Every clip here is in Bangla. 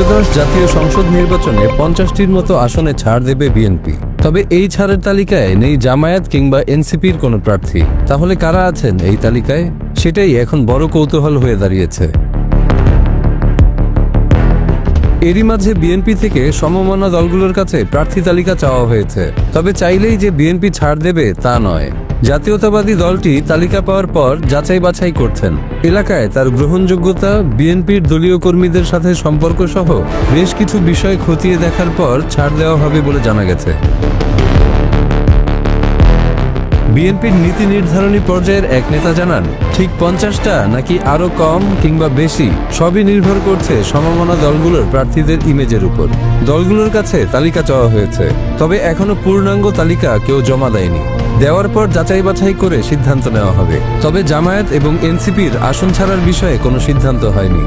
ত্রয়োদশ জাতীয় সংসদ নির্বাচনে 50টির মতো আসনে ছাড় দেবে বিএনপি। তবে এই ছাড়ের তালিকায় নেই জামায়াত কিংবা এনসিপির কোনো প্রার্থী। তাহলে কারা আছেন এই তালিকায়, সেটাই এখন বড় কৌতূহল হয়ে দাঁড়িয়েছে। এরই মাঝে বিএনপি থেকে সমমনা দলগুলোর কাছে প্রার্থী তালিকা চাওয়া হয়েছে। তবে চাইলেই যে বিএনপি ছাড় দেবে তা নয়। জাতীয়তাবাদী দলটি তালিকা পাওয়ার পর যাচাই বাছাই করছেন। এলাকায় তার গ্রহণযোগ্যতা, বিএনপির দলীয় কর্মীদের সাথে সম্পর্ক সহ বেশ কিছু বিষয় খতিয়ে দেখার পর ছাড় দেওয়া হবে বলে জানা গেছে। বিএনপির নীতি নির্ধারণী পর্যায়ের এক নেতা জানান, ঠিক 50টা নাকি আরো কম কিংবা বেশি সবই নির্ভর করছে সমমনা দলগুলোর প্রার্থীদের ইমেজের উপর। দলগুলোর কাছে তালিকা চাওয়া হয়েছে, তবে এখনো পূর্ণাঙ্গ তালিকা কেউ জমা দেয়নি। দেওয়ার পর যাচাই বাছাই করে সিদ্ধান্ত নেওয়া হবে। তবে জামায়াত এবং এনসিপির আসন ছাড়ার বিষয়ে কোনো সিদ্ধান্ত হয়নি।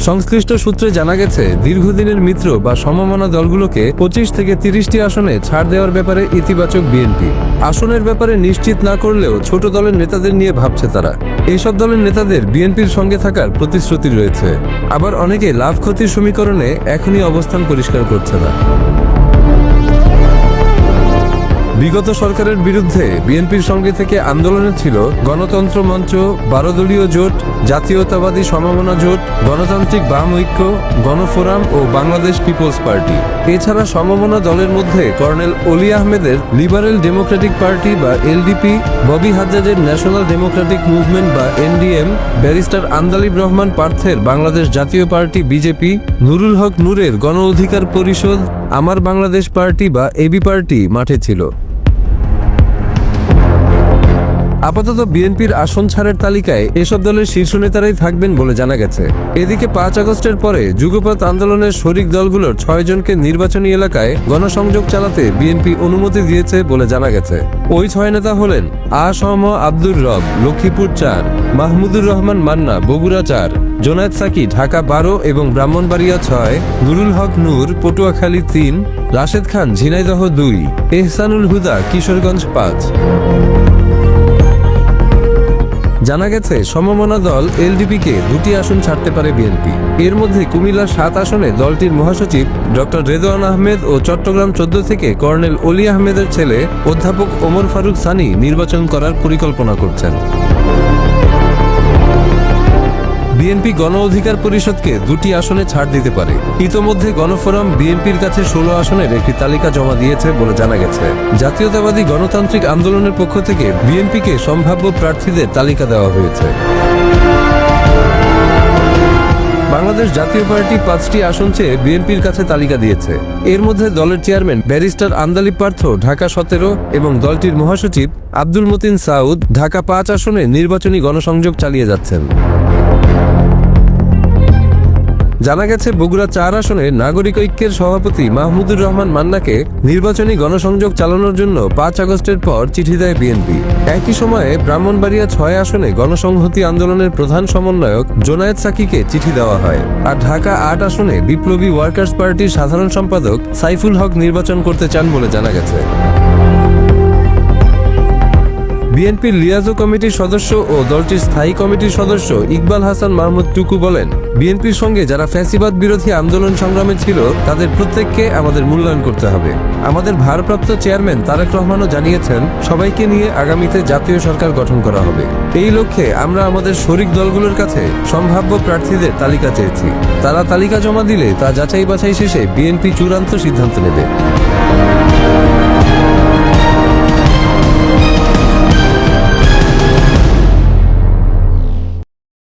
সংশ্লিষ্ট সূত্রে জানা গেছে, দীর্ঘদিনের মিত্র বা সমমনা দলগুলোকে 25 থেকে 30টি আসনে ছাড় দেওয়ার ব্যাপারে ইতিবাচক বিএনপি। আসনের ব্যাপারে নিশ্চিত না করলেও ছোট দলের নেতাদের নিয়ে ভাবছে তারা। এইসব দলের নেতাদের বিএনপির সঙ্গে থাকার প্রতিশ্রুতি রয়েছে। আবার অনেকে লাভ ক্ষতির সমীকরণে এখনই অবস্থান পরিষ্কার করছে না। বিগত সরকারের বিরুদ্ধে বিএনপির সঙ্গে থেকে আন্দোলনে ছিল গণতন্ত্র মঞ্চ, 12 দলীয় জোট, জাতীয়তাবাদী সমমনা জোট, গণতান্ত্রিক বাম ঐক্য, গণফোরাম ও বাংলাদেশ পিপলস পার্টি। এছাড়া সমমনা দলের মধ্যে কর্নেল অলি আহমেদের লিবারেল ডেমোক্রেটিক পার্টি বা এলডিপি, ববি হাজ্জাজের ন্যাশনাল ডেমোক্রেটিক মুভমেন্ট বা এনডিএম, ব্যারিস্টার আন্দালিব রহমান পার্থের বাংলাদেশ জাতীয় পার্টি বিজেপি, নুরুল হক নূরের গণ অধিকার পরিষদ, আমার বাংলাদেশ পার্টি বা এবি পার্টি মাঠে ছিল। আপাতত বিএনপির আসন ছাড়ের তালিকায় এসব দলের শীর্ষ নেতারাই থাকবেন বলে জানা গেছে। এদিকে 5 আগস্টের পরে যুগপৎ আন্দোলনের শরিক দলগুলোর 6 জনকে নির্বাচনী এলাকায় গণসংযোগ চালাতে বিএনপি অনুমতি দিয়েছে বলে জানা গেছে। ওই 6 নেতা হলেন আ.স.ম আব্দুর রব, লক্ষ্মীপুর 4, মাহমুদুর রহমান মান্না, বগুড়া 4, জোনায়েদ সাকি, ঢাকা 12 এবং ব্রাহ্মণবাড়িয়া 6, নুরুল হক নূর, পটুয়াখালী 3, রাশেদ খান, ঝিনাইদহ 2, এহসানুল হুদা, কিশোরগঞ্জ 5। জানা গেছে, সমমনা দল এলডিপিকে 2টি আসন ছাড়তে পারে বিএনপি। এর মধ্যে কুমিল্লার 7 আসনে দলটির মহাসচিব ডক্টর রেদওয়ান আহমেদ ও চট্টগ্রাম 14 থেকে কর্নেল অলি আহমেদের ছেলে অধ্যাপক ওমর ফারুক সানি নির্বাচন করার পরিকল্পনা করছেন। বিএনপি গণ অধিকার পরিষদকে 2টি আসনে ছাড় দিতে পারে। ইতোমধ্যে গণফোরাম বিএনপির কাছে 16 আসনের একটি তালিকা জমা দিয়েছে বলে জানা গেছে। জাতীয়তাবাদী গণতান্ত্রিক আন্দোলনের পক্ষ থেকে বিএনপিকে সম্ভাব্য প্রার্থীদের তালিকা দেওয়া হয়েছে। বাংলাদেশ জাতীয় পার্টি 5টি আসন চেয়ে বিএনপির কাছে তালিকা দিয়েছে। এর মধ্যে দলের চেয়ারম্যান ব্যারিস্টার আন্দালিব পার্থ ঢাকা 17 এবং দলটির মহাসচিব আব্দুল মতিন সাউদ ঢাকা 5 আসনে নির্বাচনী গণসংযোগ চালিয়ে যাচ্ছেন। জানা গেছে, বগুড়া 4 আসনে নাগরিক ঐক্যের সভাপতি মাহমুদুর রহমান মান্নাকে নির্বাচনী গণসংযোগ চালানোর জন্য 5 আগস্টের পর চিঠি দেয় বিএনপি। একই সময়ে ব্রাহ্মণবাড়িয়া 6 আসনে গণসংহতি আন্দোলনের প্রধান সমন্বয়ক জোনায়েদ সাকিকে চিঠি দেওয়া হয়। আর ঢাকা 8 আসনে বিপ্লবী ওয়ার্কার্স পার্টির সাধারণ সম্পাদক সাইফুল হক নির্বাচন করতে চান বলে জানা গেছে। বিএনপির লিয়াজো কমিটির সদস্য ও দলটির স্থায়ী কমিটির সদস্য ইকবাল হাসান মাহমুদ টুকু বলেন, বিএনপির সঙ্গে যারা ফ্যাসিবাদ বিরোধী আন্দোলন সংগ্রামে ছিল তাদের প্রত্যেককে আমাদের মূল্যায়ন করতে হবে। আমাদের ভারপ্রাপ্ত চেয়ারম্যান তারেক রহমানও জানিয়েছেন, সবাইকে নিয়ে আগামীতে জাতীয় সরকার গঠন করা হবে। এই লক্ষ্যে আমরা আমাদের শরিক দলগুলোর কাছে সম্ভাব্য প্রার্থীদের তালিকা চেয়েছি। তারা তালিকা জমা দিলে তা যাচাই বাছাই শেষে বিএনপি চূড়ান্ত সিদ্ধান্ত নেবে।